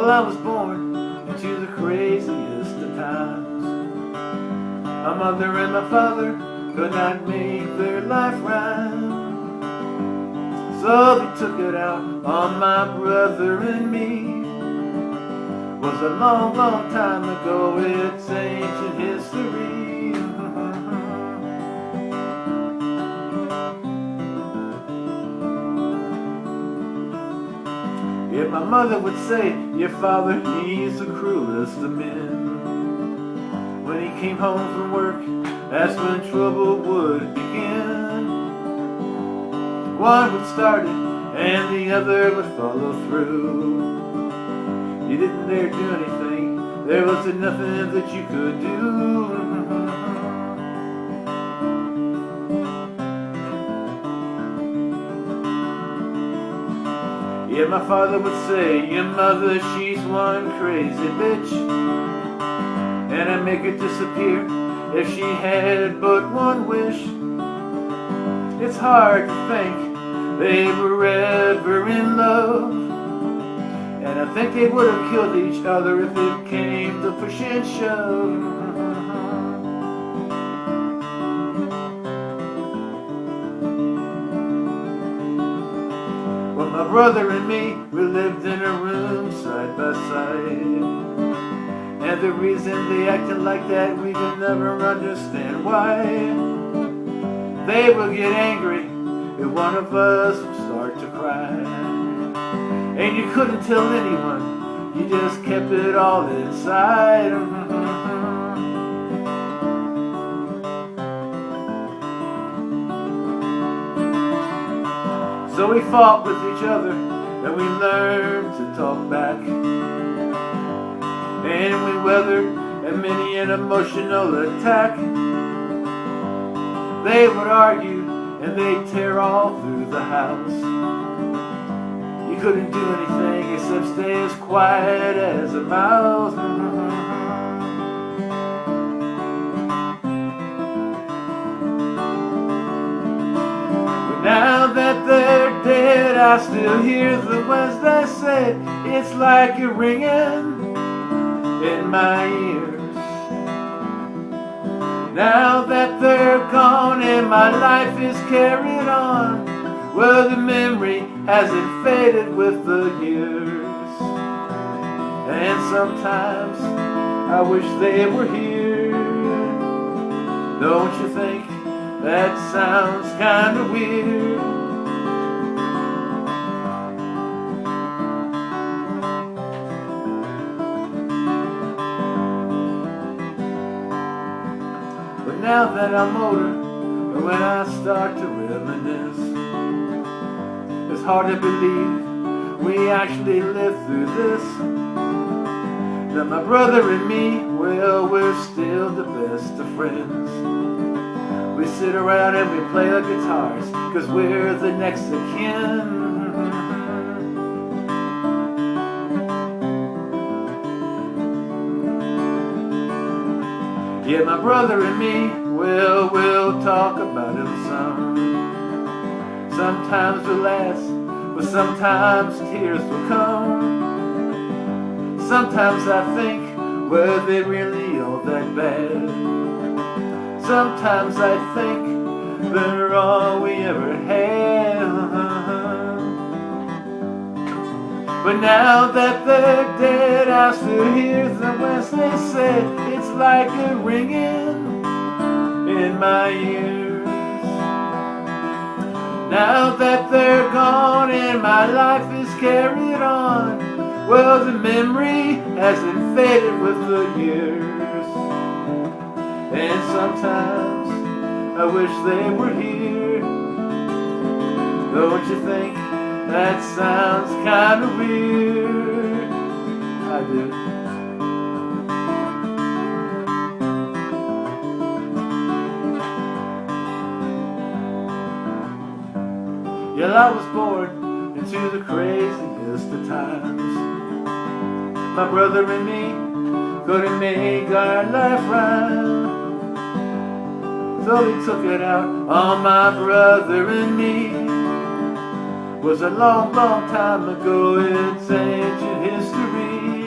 Well, I was born into the craziest of times. My mother and my father could not make their life rhyme, so they took it out on my brother and me. Was a long, long time ago, it's ancient history. Yeah, my mother would say, your father, he's the cruelest of men. When he came home from work, that's when trouble would begin. One would start it, and the other would follow through. You didn't dare do anything, there wasn't nothing that you could do. Yeah, my father would say, your mother, she's one crazy bitch, and I'd make her disappear if she had but one wish. It's hard to think they were ever in love, and I think they would have killed each other if it came to push and shove. Well, my brother and me, we lived in a room side by side, and the reason they acted like that, we could never understand why. They would get angry if one of us would start to cry, and you couldn't tell anyone, you just kept it all inside. So we fought with each other, and we learned to talk back, and we weathered many an emotional attack. They would argue, and they'd tear all through the house. You couldn't do anything except stay as quiet as a mouse. But now that they're dead, I still hear the words they said. It's like you're ringing in my ears. Now that they're gone and my life is carried on, well, the memory hasn't faded with the years. And sometimes I wish they were here. Don't you think that sounds kind of weird? But now that I'm older, when I start to reminisce, it's hard to believe we actually lived through this. That my brother and me, well, we're still the best of friends. We sit around and we play the guitars, 'cause we're the next of kin. Yeah, my brother and me, well, we'll talk about him some. Sometimes we'll laugh, but sometimes tears will come. Sometimes I think, were they really all that bad? Sometimes I think they're all we ever had. But now that they're dead, I still hear them when they say, it's like a ringing in my ears. Now that they're gone and my life is carried on, well, the memory hasn't faded with the years. And sometimes I wish they were here. Don't you think that sounds kind of weird? I do. Yeah, I was born into the craziest of times. My brother and me couldn't make our life right, so we took it out on my brother and me. Was a long, long time ago, it's ancient history.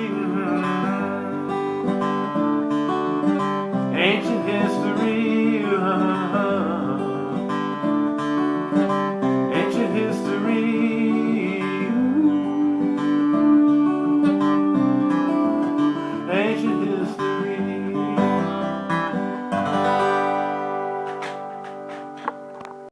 history.